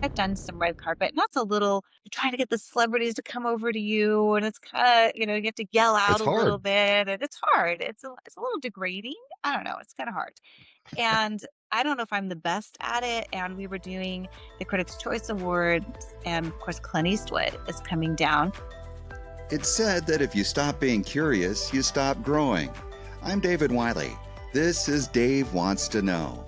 I've done some red carpet, and that's a little you're trying to get the celebrities to come over to you, and it's kinda, you have to yell out It's a little hard. bit, and it's hard. It's a little degrading. I don't know, it's kinda hard. And I don't know if I'm the best at it, and we were doing the Critics' Choice Awards, and, of course, Clint Eastwood is coming down. It's said that if you stop being curious, you stop growing. I'm David Wiley. This is Dave Wants to Know.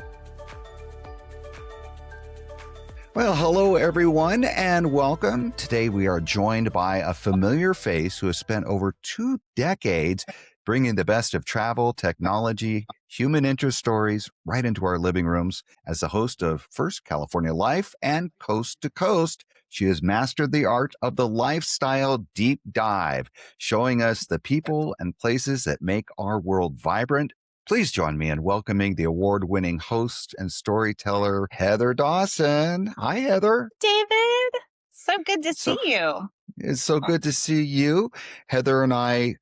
Well, hello, everyone, and welcome. Today, we are joined by a familiar face who has spent over 2 decades bringing the best of travel, technology, human interest stories right into our living rooms. As the host of First California Life and Coast to Coast, she has mastered the art of the lifestyle deep dive, showing us the people and places that make our world vibrant. Please join me in welcoming the award-winning host and storyteller, Heather Dawson. Hi, Heather. David, so good to see So you. it's so good to see you. Heather and I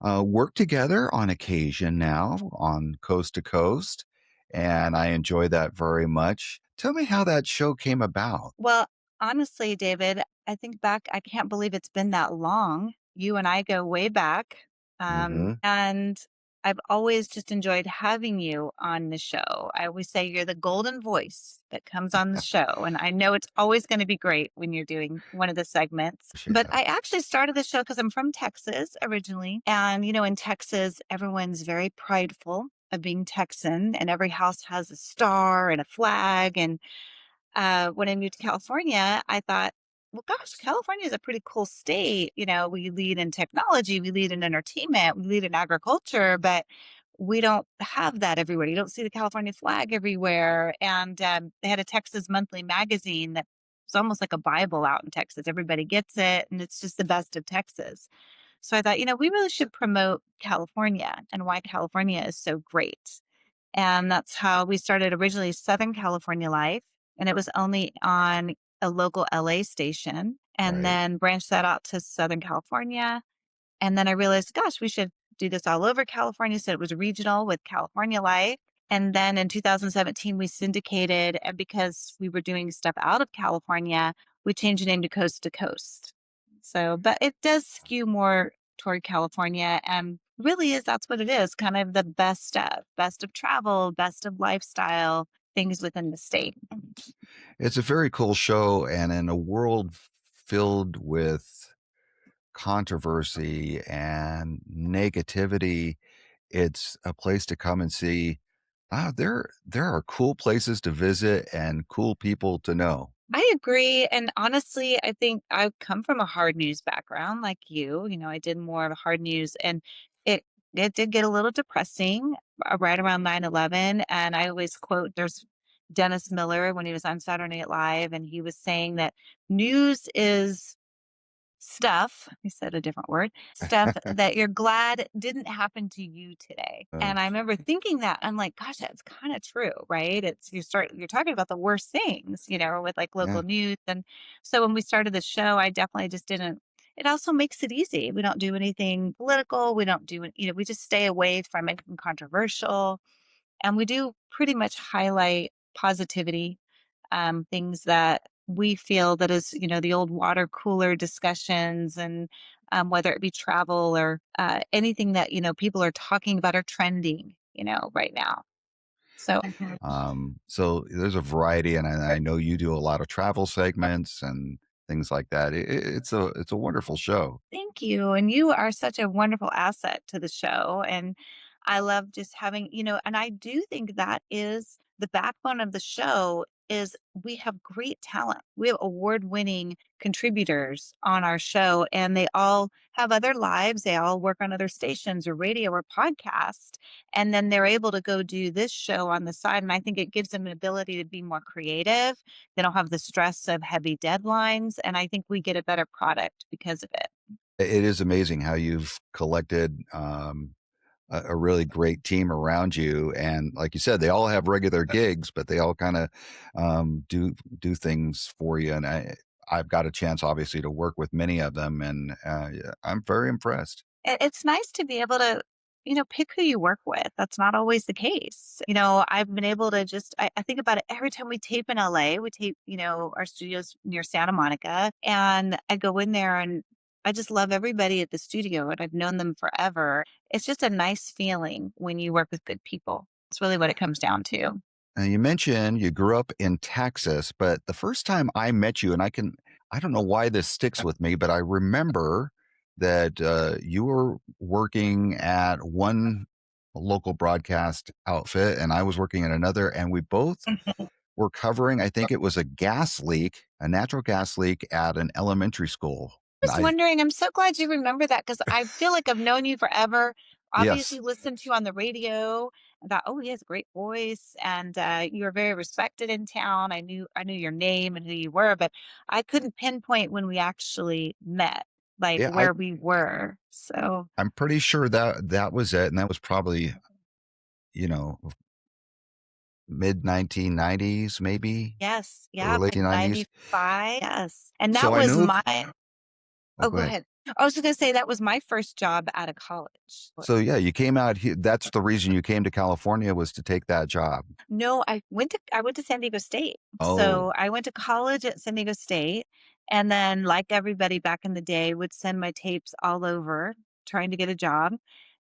work together on occasion now on Coast to Coast, and I enjoy that very much. Tell me how that show came about. Well, honestly, David, I think back, I can't believe it's been that long. You and I go way back. Hmm. And I've always just enjoyed having you on the show. I always say you're the golden voice that comes on the show. And I know it's always going to be great when you're doing one of the segments. But Yeah, I actually started the show because I'm from Texas originally. And, in Texas, everyone's very prideful of being Texan, and every house has a star and a flag. And when I moved to California, I thought, well, gosh, California is a pretty cool state. We lead in technology, we lead in entertainment, we lead in agriculture, but we don't have that everywhere. You don't see the California flag everywhere. And they had a Texas Monthly magazine that was almost like a Bible out in Texas. Everybody gets it, and it's just the best of Texas. So I thought, we really should promote California and why California is so great. And that's how we started originally Southern California Life. And it was only on a local LA station, and right. then branched that out to Southern California. And then I realized, gosh, we should do this all over California. So it was regional with California Life. And then in 2017, we syndicated. And because we were doing stuff out of California, we changed the name to Coast to Coast. So, but it does skew more toward California. And really is that's what it is, kind of the best of travel, best of lifestyle, things within the state. It's a very cool show, and in a world filled with controversy and negativity, it's a place to come and see. There are cool places to visit and cool people to know. I agree. And honestly, I think I come from a hard news background like you. I did more of a hard news, and it it did get a little depressing right around 9/11. And I always quote there's Dennis Miller when he was on Saturday Night Live, and he was saying that news is stuff, he said a different word, stuff that you're glad didn't happen to you today. Uh, And I remember thinking that, I'm like, gosh, that's kind of true, right? You're talking about the worst things, with like yeah. local news. And so when we started the show, I definitely just didn't, it also makes it easy. We don't do anything political. We don't do it, we just stay away from anything controversial. And we do pretty much highlight positivity, things that we feel that is, the old water cooler discussions, and whether it be travel or anything that, people are talking about or trending, right now. So So there's a variety, and I know you do a lot of travel segments and things like that. It's a wonderful show. thank you. And you are such a wonderful asset to the show. And I love just having, and I do think that is the backbone of the show is we have great talent. We have award-winning contributors on our show, and they all have other lives. They all work on other stations or radio or podcast. And then they're able to go do this show on the side. And I think it gives them an ability to be more creative. They don't have the stress of heavy deadlines. And I think we get a better product because of it. It is amazing how you've collected a really great team around you, and like you said, they all have regular gigs, but they all kind of do things for you. And I've got a chance, obviously, to work with many of them, and yeah, I'm very impressed. It's nice to be able to, pick who you work with. That's not always the case. I've been able to I think about it every time we tape in LA. We tape, our studios near Santa Monica, and I go in there and I just love everybody at the studio and I've known them forever. It's just a nice feeling when you work with good people. It's really what it comes down to. Now, you mentioned you grew up in Texas, but the first time I met you, and I don't know why this sticks with me, but I remember that you were working at one local broadcast outfit and I was working at another, and we both were covering, I think it was a gas leak, a natural gas leak at an elementary school. And Was wondering, I'm so glad you remember that because I feel like I've known you forever. yes, Obviously, listened to you on the radio. I thought, oh, he has a great voice, and you were very respected in town. I knew your name and who you were, but I couldn't pinpoint when we actually met, like yeah, where we were. So I'm pretty sure that that was it. And that was probably, you know, mid 1990s, maybe yes, yeah, early like 90s. 95, yes, and So that I was knew, my. oh, Oh, go go ahead. ahead. I was going to say that was my first job out of college. So yeah, you came out here. That's the reason you came to California, was to take that job. No, I went to San Diego State. Oh, So I went to college at San Diego State, and then like everybody back in the day would send my tapes all over trying to get a job,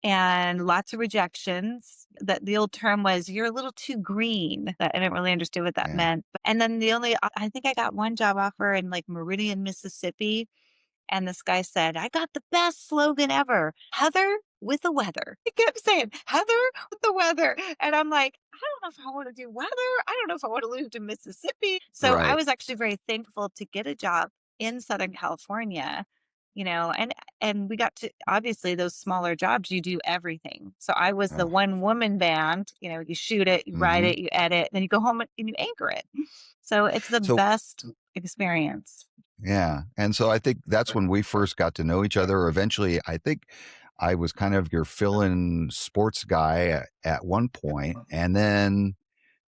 and lots of rejections. That the old term was you're a little too green. That I didn't really understand what that yeah. meant. And then I think I got one job offer in like Meridian, Mississippi, and this guy said, I got the best slogan ever, Heather with the weather. He kept saying, Heather with the weather. And I'm like, I don't know if I want to do weather. I don't know if I want to move to Mississippi. So I Right. was actually very thankful to get a job in Southern California, and we got to, obviously, those smaller jobs, you do everything. So I was the Oh, one woman band, you shoot it, you write hmm. it, you edit, then you go home and you anchor it. So it's the So best experience. yeah, and so I think that's when we first got to know each other. Eventually, I think I was kind of your fill-in sports guy at one point, and then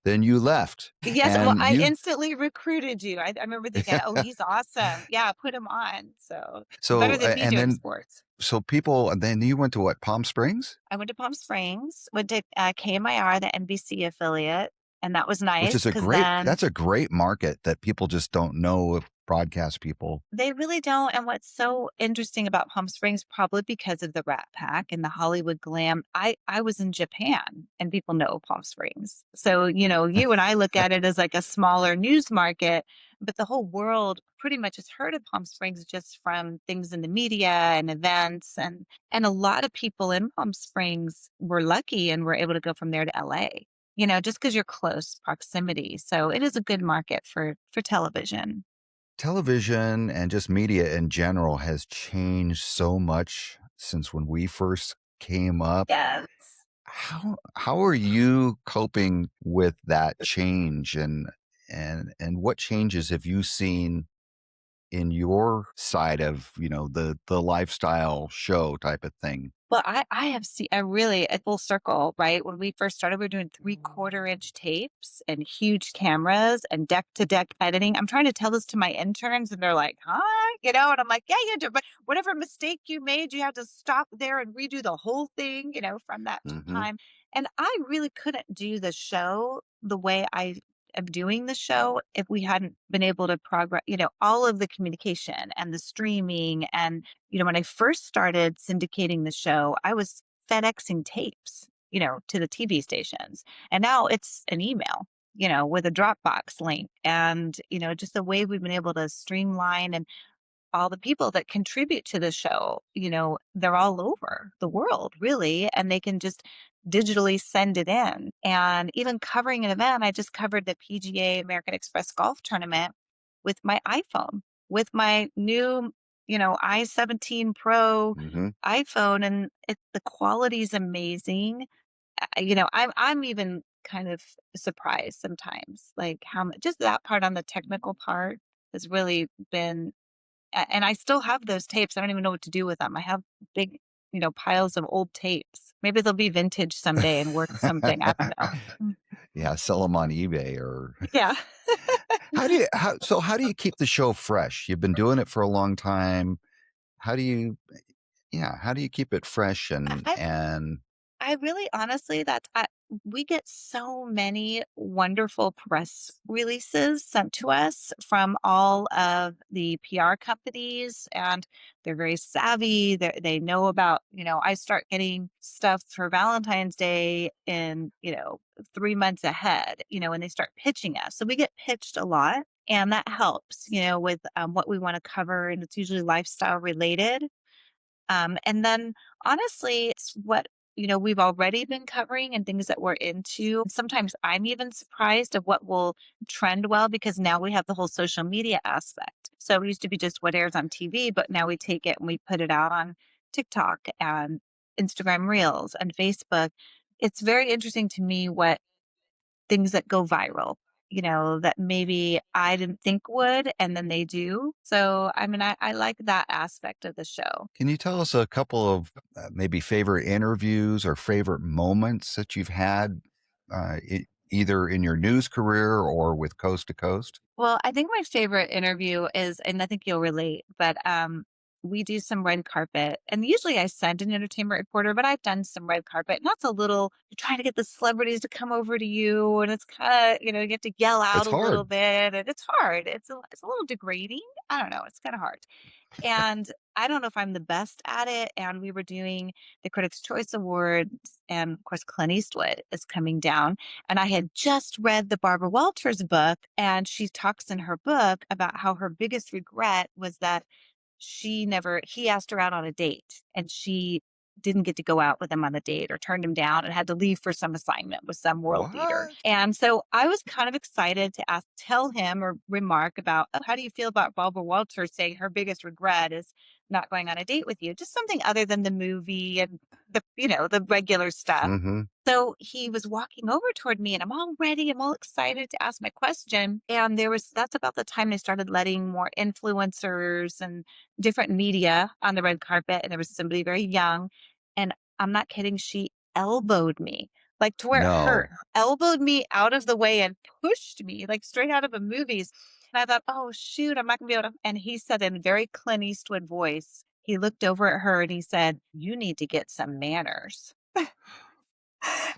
you left, Yes, well, and I you. instantly recruited you. I remember thinking, "Oh, he's awesome. Yeah, put him on." So, better So than me and doing then sports. so people, and then you went to what, Palm Springs? I went to Palm Springs, went to, KMIR, the NBC affiliate, and that was Which nice is a because great then that's a great market that people just don't know of, broadcast people. they really don't, and what's so interesting about Palm Springs, probably because of the Rat Pack and the Hollywood glam, I was in Japan, and people know Palm Springs. So, you and I look at it as like a smaller news market, but the whole world pretty much has heard of Palm Springs just from things in the media and events, and a lot of people in Palm Springs were lucky and were able to go from there to LA, just because 'cause you're close proximity. So, it is a good market for television. Television and just media in general has changed so much since when we first came up. Yes. How are you coping with that change, and what changes have you seen in your side of, the lifestyle show type of thing? Well, I have seen I really a full circle, right? When we first started, we were doing 3/4 inch tapes and huge cameras and deck to deck editing. I'm trying to tell this to my interns and they're like, huh? And I'm like, yeah, you do. But whatever mistake you made, you had to stop there and redo the whole thing, from that Hmm. time. And I really couldn't do the show the way I am doing the show if we hadn't been able to progress, all of the communication and the streaming and when I first started syndicating the show, I was FedExing tapes, to the TV stations. And now it's an email, with a Dropbox link. And, just the way we've been able to streamline and all the people that contribute to the show, they're all over the world, really, and they can just digitally send it in. And even covering an event, I just covered the PGA American Express golf tournament with my iPhone, with my new, I-17 Pro Hmm. iPhone, and the quality is amazing. I'm even kind of surprised sometimes, like how much just that part on the technical part has really been and I still have those tapes. I don't even know what to do with them. I have big, piles of old tapes. Maybe they'll be vintage someday and worth something. I don't know. Mm. Yeah, sell them on eBay. Or Yeah. how do you keep the show fresh? You've been doing it for a long time. How do you, yeah, how do you keep it fresh I and I really honestly, we get so many wonderful press releases sent to us from all of the PR companies, and they're very savvy. They know about, I start getting stuff for Valentine's Day in, 3 months ahead, and they start pitching us. So we get pitched a lot. And that helps, with what we want to cover. And it's usually lifestyle related. And then honestly, it's what, we've already been covering and things that we're into. Sometimes I'm even surprised of what will trend well because now we have the whole social media aspect. So it used to be just what airs on TV, but now we take it and we put it out on TikTok and Instagram Reels and Facebook. It's very interesting to me what things that go viral, that maybe I didn't think would, and then they do. So, I mean, I like that aspect of the show. Can you tell us a couple of maybe favorite interviews or favorite moments that you've had either in your news career or with Coast to Coast? Well, I think my favorite interview is, and I think you'll relate, but we do some red carpet, and usually I send an entertainment reporter, but I've done some red carpet, and that's a little you're trying to get the celebrities to come over to you, and it's kind of you have to yell out It's a little hard. bit, and it's hard. It's a little degrading. I don't know. It's kind of hard. And I don't know if I'm the best at it. And we were doing the Critics' Choice Awards, and of course, Clint Eastwood is coming down. And I had just read the Barbara Walters book, and she talks in her book about how her biggest regret was that he asked her out on a date and she didn't get to go out with him on the date or turned him down and had to leave for some assignment with some world leader. What? And so I was kind of excited to tell him or remark about, oh, how do you feel about Barbara Walters saying her biggest regret is not going on a date with you? Just something other than the movie and the regular stuff. Hmm. So he was walking over toward me and I'm all ready. I'm all excited to ask my question. And that's about the time they started letting more influencers and different media on the red carpet. And there was somebody very young. And I'm not kidding. She elbowed me like to where it hurt, No. elbowed me out of the way and pushed me like straight out of a movies. And I thought, oh, shoot, I'm not going to be able to. And he said in a very Clint Eastwood voice, he looked over at her and he said, you need to get some manners.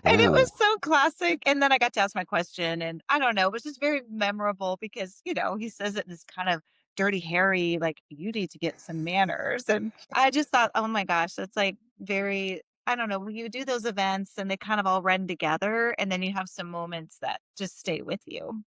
And it was Ooh. so classic, and then I got to ask my question, and I don't know, it was just very memorable because, he says it in this kind of dirty, hairy, like, "You need to get some manners," and I just thought, "Oh my gosh," that's, like, very I don't know, when you do those events and they kind of all run together, and then you have some moments that just stay with you.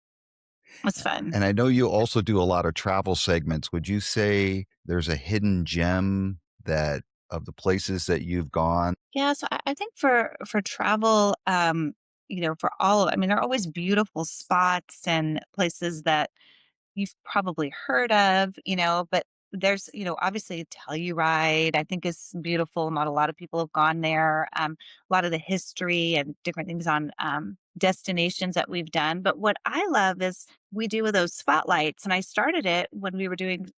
It's fun. And I know you also do a lot of travel segments. Would you say there's a hidden gem that of the places that you've gone? Yeah, so I think for travel, for all of I mean, there are always beautiful spots and places that you've probably heard of, but there's, obviously Telluride, I think is beautiful. Not a lot of people have gone there. A lot of the history and different things on destinations that we've done. But what I love is we do with those spotlights. And I started it when we were doing,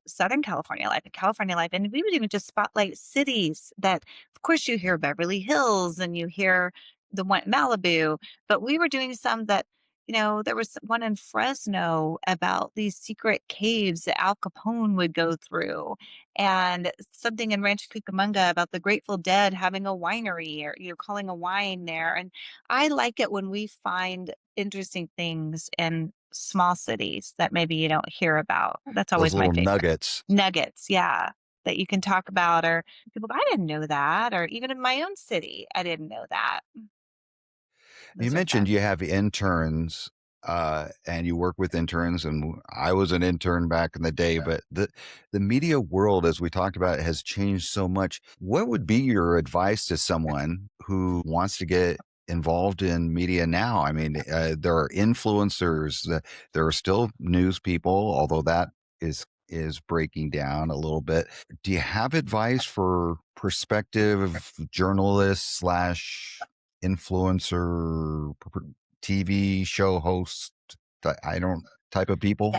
Southern California Life and California Life. And we would even just spotlight cities that, of course, you hear Beverly Hills and you hear the one Malibu, but we were doing some that there was one in Fresno about these secret caves that Al Capone would go through, and something in Rancho Cucamonga about the Grateful Dead having a winery or calling a wine there. And I like it when we find interesting things in small cities that maybe you don't hear about. That's Those always my little favorite. nuggets. Nuggets, yeah, that you can talk about, or people, I didn't know that, or even in my own city, I didn't know that. You Those are mentioned you fun. have interns, and you work with interns, and I was an intern back in the day, but the media world, as we talked about, has changed so much. What would be your advice to someone who wants to get involved in media now? I mean, there are influencers, there are still news people, although that is breaking down a little bit. Do you have advice for prospective journalists slash influencer, TV show host, I don't type of people?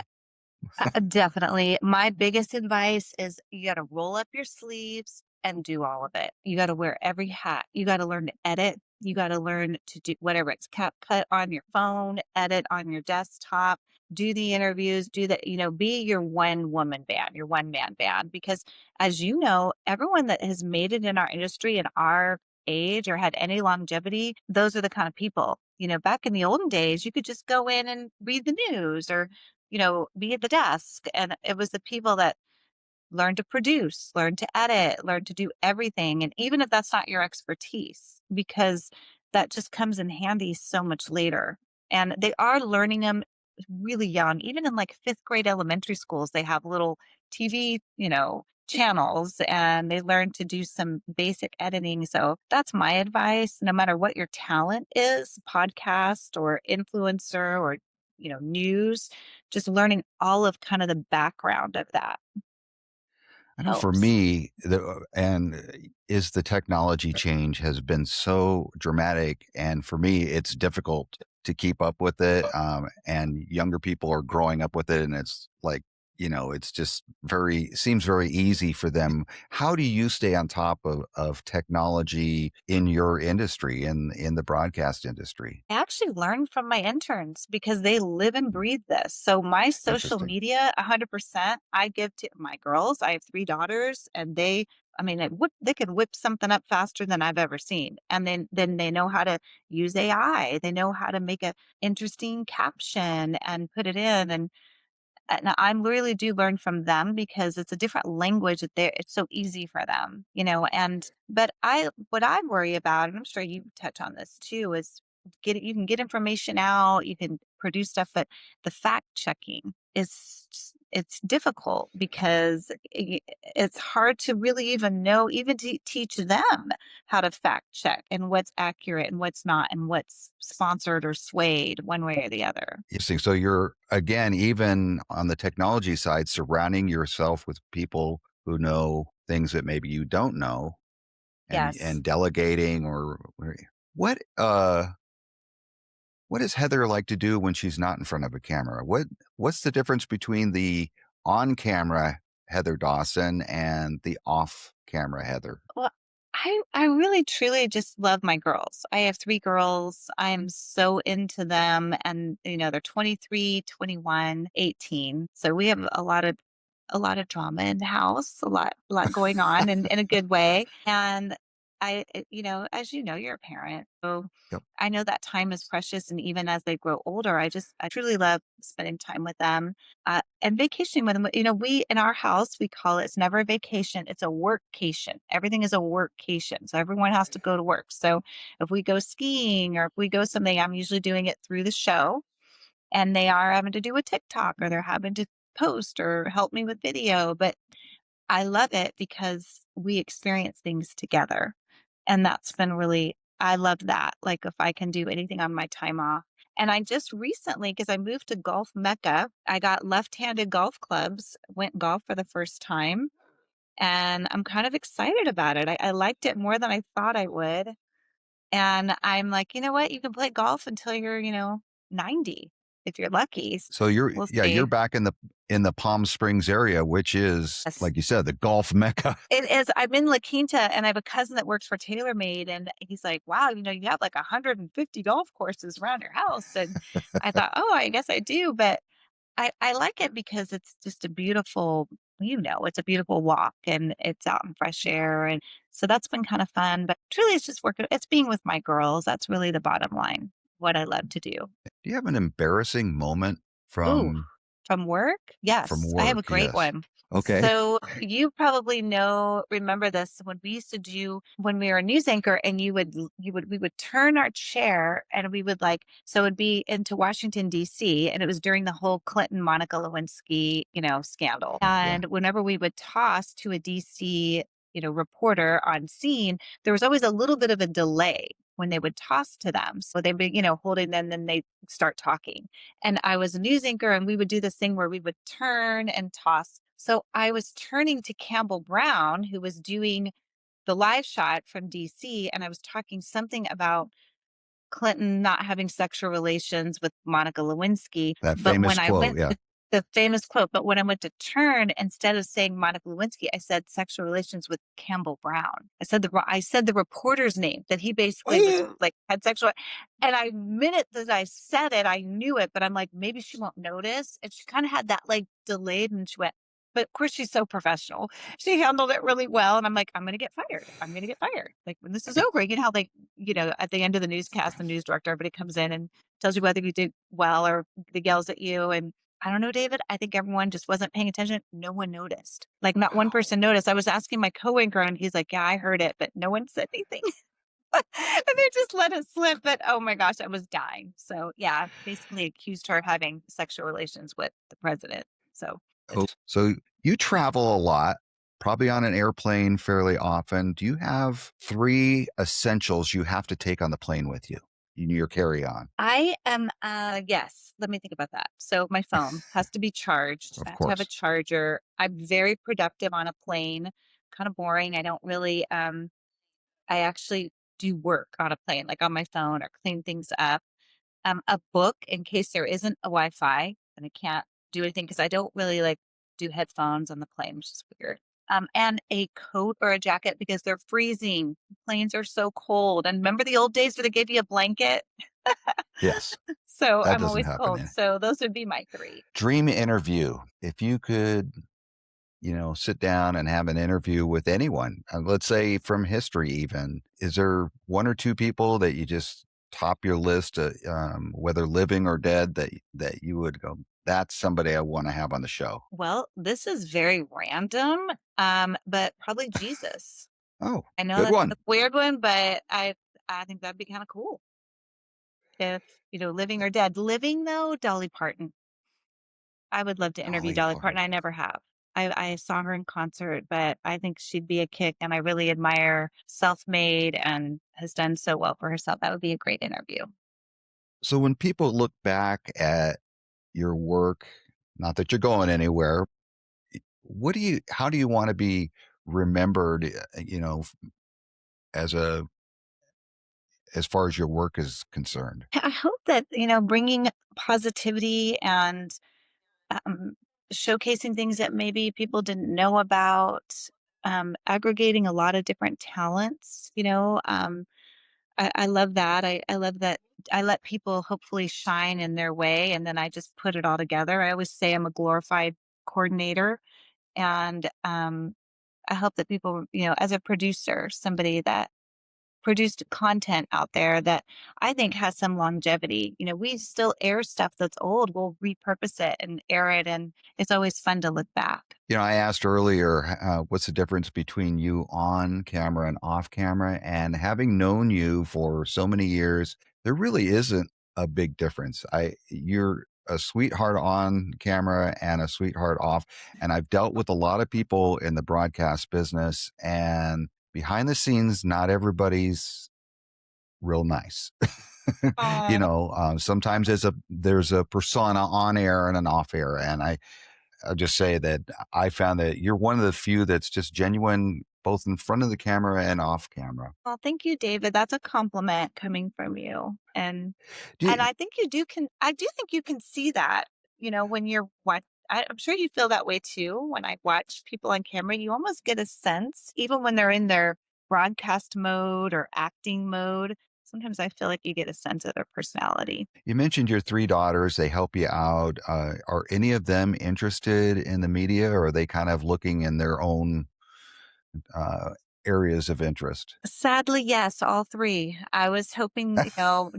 Definitely. My biggest advice is you got to roll up your sleeves and do all of it. You got to wear every hat. You got to learn to edit. You got to learn to do whatever it's cut on your phone, edit on your desktop, do the interviews, do the, be your one woman band, your one man band. Because as you know, everyone that has made it in our industry and our age or had any longevity, those are the kind of people. Back in the olden days, you could just go in and read the news or, be at the desk. And it was the people that learn to produce, learn to edit, learn to do everything. And even if that's not your expertise, because that just comes in handy so much later. And they are learning them really young. Even in like fifth grade elementary schools, they have little TV, channels and they learn to do some basic editing. So that's my advice. No matter what your talent is, podcast or influencer or, news, just learning all of kind of the background of that I know for helps. me, is the technology change has been so dramatic, and for me, it's difficult to keep up with it. And younger people are growing up with it, and it's like, it's just seems very easy for them. How do you stay on top of technology in your industry, in the broadcast industry? I actually learned from my interns because they live and Mm, breathe this. So my social interesting. media, 100%, I give to my girls. I have 3 daughters and I mean, they could whip something up faster than I've ever seen. And then they know how to use AI. They know how to make a interesting caption and put it in. And I really do learn from them because it's a different language that it's so easy for them, and but what I worry about, and I'm sure you touch on this too, is you can get information out, you can produce stuff, but the fact checking it's difficult because it's hard to really even know, even to teach them how to fact check and what's accurate and what's not and what's sponsored or swayed one way or the other. Interesting. So you're, again, even on the technology side, surrounding yourself with people who know things that maybe you don't know, Yes. and delegating, or what what does Heather like to do when she's not in front of a camera? What's the difference between the on camera Heather Dawson and the off camera Heather? Well, I really truly just love my girls. I have 3 girls. I'm so into them and they're 23, 21, 18. So we have a lot of drama in the house, a lot going on in a good way. And as you're a parent. So Yep. I know that time is precious. And even as they grow older, I truly love spending time with them and vacationing with them. We in our house, we call it's never a vacation, it's a workcation. Everything is a workcation. So everyone has to go to work. So if we go skiing or if we go something, I'm usually doing it through the show and they are having to do a TikTok or they're having to post or help me with video. But I love it because we experience things together. And that's been really, I love that. Like if I can do anything on my time off. And I just recently, because I moved to Golf Mecca, I got left-handed golf clubs, went golf for the first time, and I'm kind of excited about it. I liked it more than I thought I would. And I'm like, you know what? You can play golf until you're, 90 if you're lucky. So you're, We'll yeah, you're see. back in the Palm Springs area, which is, Yes. like you said, the golf mecca. It is. I'm in La Quinta and I have a cousin that works for TaylorMade and he's like, wow, you have like 150 golf courses around your house. And I thought, oh, I guess I do. But I like it because it's just a beautiful, it's a beautiful walk and it's out in fresh air. And so that's been kind of fun. But truly, it's just working. It's being with my girls. That's really the bottom line, what I love to do. Do you have an embarrassing moment Ooh, from from work? from Yes, I have a work? great Yes. one. Okay. So you probably remember this when we used to do when we were a news anchor and we would turn our chair and we would so it'd be into Washington DC and it was during the whole Clinton Monica Lewinsky, scandal. Yeah. And whenever we would toss to a DC, reporter on scene, there was always a little bit of a delay when they would toss to them. So they'd be, holding them, then they start talking. And I was a news anchor and we would do this thing where we would turn and toss. So I was turning to Campbell Brown, who was doing the live shot from DC, and I was talking something about Clinton not having sexual relations with Monica Lewinsky. That But famous when I quote. went Yeah. the famous quote, but when I went to turn, instead of saying Monica Lewinsky, I said sexual relations with Campbell Brown. I said the reporter's name that he basically was like had sexual. And I minute that I said it, I knew it, but I'm like, maybe she won't notice. And she kind of had that like delayed and she went, But of course, she's so professional. She handled it really well, and I'm like, "I'm gonna get fired. I'm gonna get fired. Like, when this is over," how they at the end of the newscast, the news director, everybody comes in and tells you whether you did well or they yells at you, and I don't know, David, I think everyone just wasn't paying attention. No one noticed. Like, not one Wow. person noticed. I was asking my coworker, and he's like, "Yeah, I heard it, but no one said anything." And they just let it slip, but oh my gosh, I was dying. So, yeah, basically accused her of having sexual relations with the president. So, Oh, so you travel a lot, probably on an airplane fairly often. Do you have 3 essentials you have to take on the plane with you in your carry-on? I am, yes, let me think about that. So my phone has to be charged. I Of have to have a course. charger. I'm very productive on a plane, kind of boring. I don't really, I actually do work on a plane, like on my phone or clean things up. A book in case there isn't a Wi-Fi and I can't do anything because I don't really like do headphones on the plane, which is weird. And a coat or a jacket because they're freezing. Planes are so cold. And remember the old days where they gave you a blanket? Yes, So that I'm doesn't always happen cold. in So those would be my three. dream interview. If you could, sit down and have an interview with anyone, let's say from history even, is there 1 or 2 people that you just top your list, whether living or dead, that you would go, "That's somebody I wanna have on the show"? Well, this is very random, but probably Jesus. Oh, I know good that's one. a weird one, but I think that'd be kind of cool if living or dead. Living though, Dolly Parton. I would love to interview Dolly Dolly Parton. Parton. I never have. I saw her in concert, but I think she'd be a kick, and I really admire self-made and has done so well for herself. That would be a great interview. So when people look back at your work, not that you're going anywhere, how do you wanna be remembered, as a as far as your work is concerned? I hope that bringing positivity and um, showcasing things that maybe people didn't know about, aggregating a lot of different talents. I love that. I love that I let people hopefully shine in their way and then I just put it all together. I always say I'm a glorified coordinator. And I hope that people, as a producer, somebody that produced content out there that I think has some longevity. We still air stuff that's old. We'll repurpose it and air it. And it's always fun to look back. I asked earlier, what's the difference between you on camera and off camera? And having known you for so many years, there really isn't a big difference. You're a sweetheart on camera and a sweetheart off. And I've dealt with a lot of people in the broadcast business, and behind the scenes, not everybody's real nice. Oh, Sometimes there's a persona on air and an off air, and I'll just say that I found that you're one of the few that's just genuine, both in front of the camera and off camera. well, thank you, David. That's a compliment coming from you. Do And you, I think I do think you can see that, when you're what I'm sure you feel that way too. When I watch people on camera, you almost get a sense, even when they're in their broadcast mode or acting mode. Sometimes I feel like you get a sense of their personality. you mentioned your 3 daughters; they help you out. Are any of them interested in the media, or are they kind of looking in their own uh, areas of interest? Sadly, yes, all 3. I was hoping,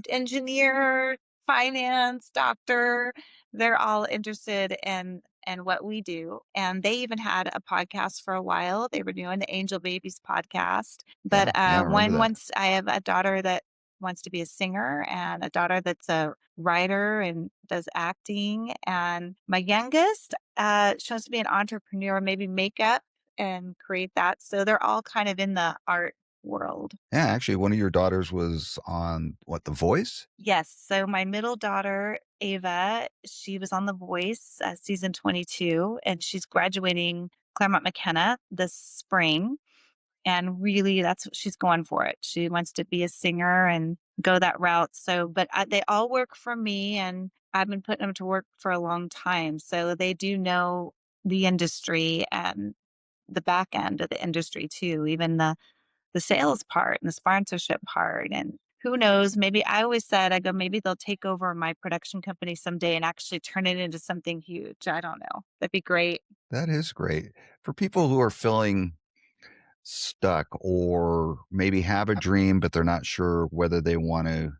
engineer, finance, doctor, they're all interested in what we do, and they even had a podcast for a while. They were doing the Angel Babies podcast, but, Yeah, yeah, I remember one that. wants I have a daughter that wants to be a singer and a daughter that's a writer and does acting, and my youngest, she wants to be an entrepreneur, maybe makeup and create that. So they're all kind of in the art world. Yeah, actually, one of your daughters was on what, The Voice? Yes. So my middle daughter, Ava, she was on The Voice season 22, and she's graduating Claremont McKenna this spring. And really, that's what she's going for it. She wants to be a singer and go that route. So, but they all work for me, and I've been putting them to work for a long time. So they do know the industry and the back end of the industry too, even the sales part and the sponsorship part. And who knows? Maybe I always said, I go, maybe they'll take over my production company someday and actually turn it into something huge. I don't know. That'd be great. That is great. For people who are feeling stuck or maybe have a dream, but they're not sure whether they want to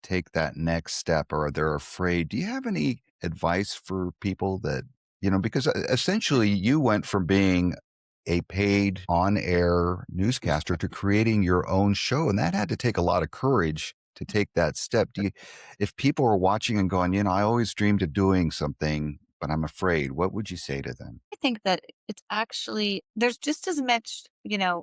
take that next step or they're afraid, do you have any advice for people that, because essentially you went from being a paid on air newscaster to creating your own show, and that had to take a lot of courage to take that step. If people are watching and going, I always dreamed of doing something, but I'm afraid, what would you say to them? I think that it's actually there's just as much,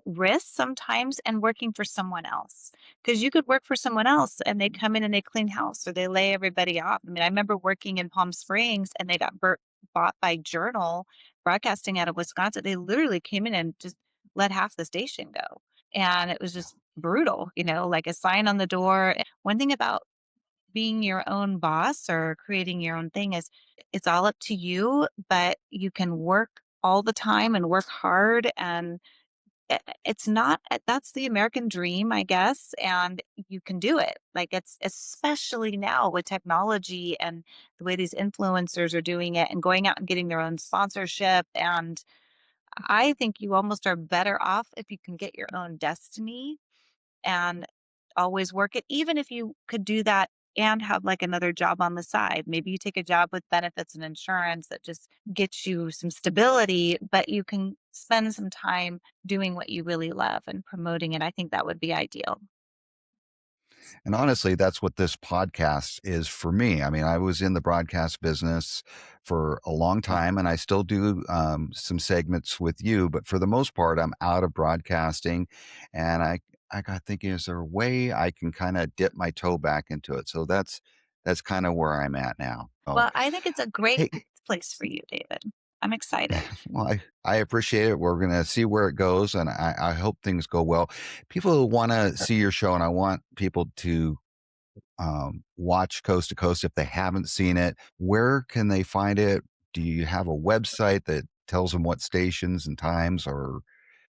risk sometimes and working for someone else. Because you could work for someone else and they come in and they clean house or they lay everybody off. I mean, I remember working in Palm Springs and they got bought by Journal Broadcasting out of Wisconsin. They literally came in and just let half the station go. And it was just brutal, like a sign on the door. One thing about being your own boss or creating your own thing is it's all up to you, but you can work all the time and work hard. And it's not, that's the American dream, I guess. And you can do it. Like it's especially now with technology and the way these influencers are doing it and going out and getting their own sponsorship. And I think you almost are better off if you can get your own destiny and always work it, even if you could do that and have like another job on the side. Maybe you take a job with benefits and insurance that just gets you some stability, but you can spend some time doing what you really love and promoting it. I think that would be ideal. And honestly, that's what this podcast is for me. I mean, I was in the broadcast business for a long time and I still do some segments with you, but for the most part, I'm out of broadcasting. And I got thinking, is there a way I can kind of dip my toe back into it? So that's kind of where I'm at now. Oh, Well, I think it's a great hey, place for you, David. I'm excited. well, I appreciate it. We're going to see where it goes, and I hope things go well. People want to see your show, and I want people to watch Coast to Coast if they haven't seen it. Where can they find it? Do you have a website that tells them what stations and times, or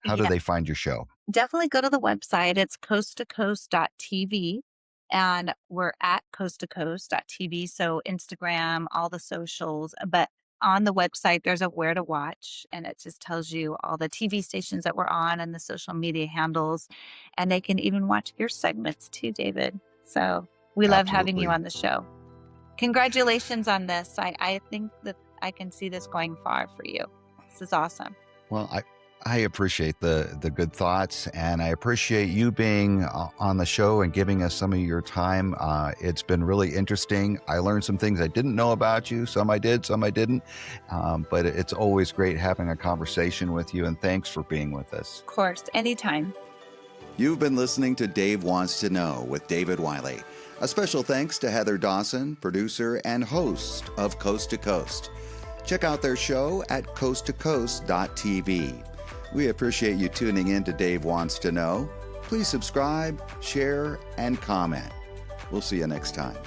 how do Yeah. they find your show? Definitely go to the website. It's coasttocoast.tv and we're at coasttocoast.tv. So Instagram, all the socials, but on the website, there's a where to watch and it just tells you all the TV stations that we're on and the social media handles. And they can even watch your segments too, David. So we love having you Absolutely. on the show. Congratulations on this. I think that I can see this going far for you. This is awesome. Well, I appreciate the good thoughts, and I appreciate you being on the show and giving us some of your time. It's been really interesting. I learned some things I didn't know about you. Some I did, some I didn't. But it's always great having a conversation with you, and thanks for being with us. Of course, anytime. You've been listening to Dave Wants to Know with David Wiley. A special thanks to Heather Dawson, producer and host of Coast to Coast. Check out their show at coasttocoast.tv. We appreciate you tuning in to Dave Wants to Know. Please subscribe, share, and comment. We'll see you next time.